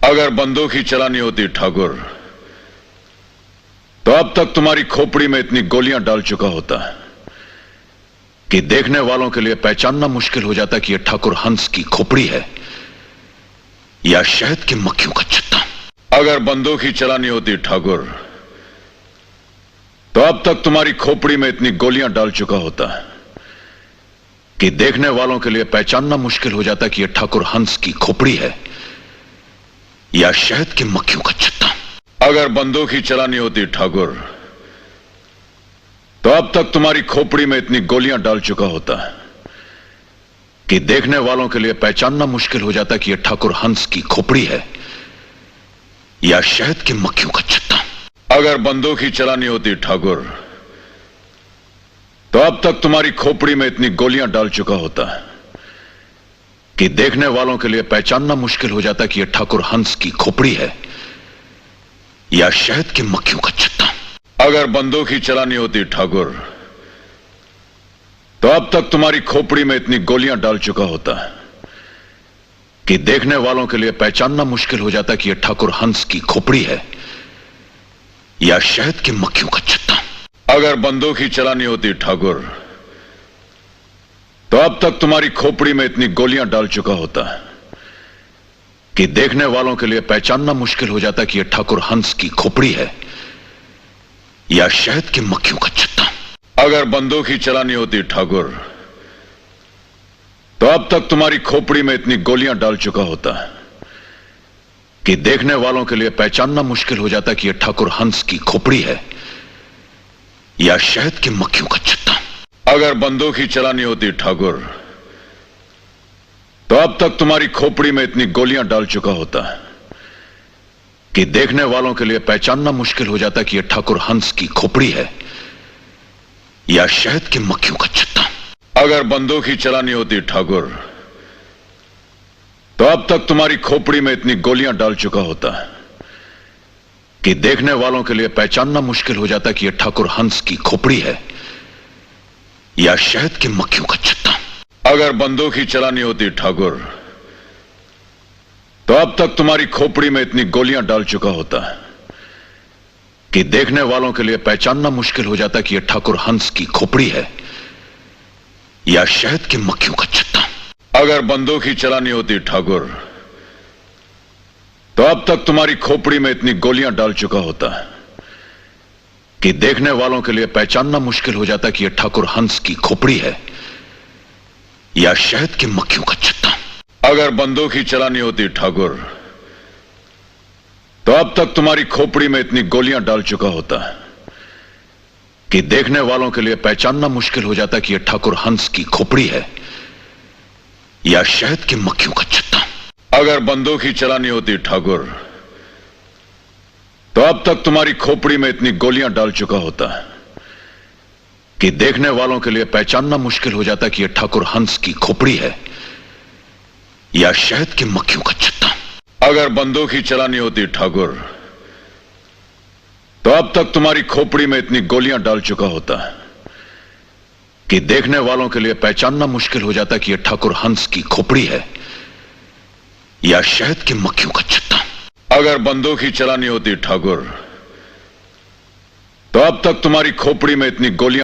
अगर बंदूक ही चलानी होती ठाकुर, तो अब तक तुम्हारी खोपड़ी में इतनी गोलियां डाल चुका होता कि देखने वालों के लिए पहचानना मुश्किल हो जाता कि यह ठाकुर हंस की खोपड़ी है या शहद की मक्खियों का छत्ता। अगर बंदूक ही चलानी होती ठाकुर, तो अब तक तुम्हारी खोपड़ी में इतनी गोलियां डाल चुका होता कि देखने वालों के लिए पहचानना मुश्किल हो जाता कि यह ठाकुर हंस की खोपड़ी है या शहद की मक्खियों का छत्ता। अगर बंदूक ही चलानी होती ठाकुर, तो अब तक तुम्हारी खोपड़ी में इतनी गोलियां डाल चुका होता कि देखने वालों के लिए पहचानना मुश्किल हो जाता कि यह ठाकुर हंस की खोपड़ी है या शहद की मक्खियों का छत्ता। अगर बंदूक ही चलानी होती ठाकुर, तो अब तक तुम्हारी खोपड़ी में इतनी गोलियां डाल चुका होता कि देखने वालों के लिए पहचानना मुश्किल हो जाता कि यह ठाकुर हंस की खोपड़ी है या शहद की मक्खियों का छत्ता। अगर बंदूक ही चलानी होती ठाकुर, तो अब तक तुम्हारी खोपड़ी में इतनी गोलियां डाल चुका होता कि देखने वालों के लिए पहचानना मुश्किल हो जाता कि यह ठाकुर हंस की खोपड़ी है या शहद की मक्खियों का छत्ता। अगर बंदूक ही चलानी होती ठाकुर, तो अब तक तुम्हारी खोपड़ी में इतनी गोलियां डाल चुका होता कि देखने वालों के लिए पहचानना मुश्किल हो जाता कि यह ठाकुर हंस की खोपड़ी है या शहद की मक्खियों का छत्ता। अगर बंदूक ही चलानी होती ठाकुर, तो अब तक तुम्हारी खोपड़ी में इतनी गोलियां डाल चुका होता कि देखने वालों के लिए पहचानना मुश्किल हो जाता कि यह ठाकुर हंस की खोपड़ी है या शहद की मक्खियों का छत्ता। अगर बंदूक ही चलानी होती ठाकुर, तो अब तक तुम्हारी खोपड़ी में इतनी गोलियां डाल चुका होता कि देखने वालों के लिए पहचानना मुश्किल हो जाता कि यह ठाकुर हंस की खोपड़ी है या शहद की मक्खियों का छत्ता। अगर बंदूक ही चलानी होती ठाकुर, तो अब तक तुम्हारी खोपड़ी में इतनी गोलियां डाल चुका होता कि देखने वालों के लिए पहचानना मुश्किल हो जाता कि यह ठाकुर हंस की खोपड़ी है या शहद की मक्खियों का छत्ता। अगर बंदूक ही चलानी होती ठाकुर, तो अब तक तुम्हारी खोपड़ी में इतनी गोलियां डाल चुका होता कि देखने वालों के लिए पहचानना मुश्किल हो जाता कि यह ठाकुर हंस की खोपड़ी है या शहद की मक्खियों का छत्ता। अगर बंदूक ही चलानी होती ठाकुर, तो अब तक तुम्हारी खोपड़ी में इतनी गोलियां डाल चुका होता कि देखने वालों के लिए पहचानना मुश्किल हो जाता कि यह ठाकुर हंस की खोपड़ी है या शहद की मक्खियों का छत्ता। अगर बंदूक ही चलानी होती ठाकुर, तो अब तक तुम्हारी खोपड़ी में इतनी गोलियां डाल चुका होता कि देखने वालों के लिए पहचानना मुश्किल हो जाता कि यह ठाकुर हंस की खोपड़ी है या शहद की मक्खियों का छत्ता। अगर बंदूक ही चलानी होती ठाकुर, तो अब तक तुम्हारी खोपड़ी में इतनी गोलियां डाल चुका होता कि देखने वालों के लिए पहचानना मुश्किल हो जाता कि यह ठाकुर हंस की खोपड़ी है या शहद की मक्खियों का छत्ता। अगर बंदूक ही चलानी होती ठाकुर, तो अब तक तुम्हारी खोपड़ी में इतनी गोलियां डाल चुका होता कि देखने वालों के लिए पहचानना मुश्किल हो जाता कि यह ठाकुर हंस की खोपड़ी है या शहद की मक्खियों का छत्ता। अगर बंदूक ही चलानी होती ठाकुर, तो अब तक तुम्हारी खोपड़ी में इतनी गोलियां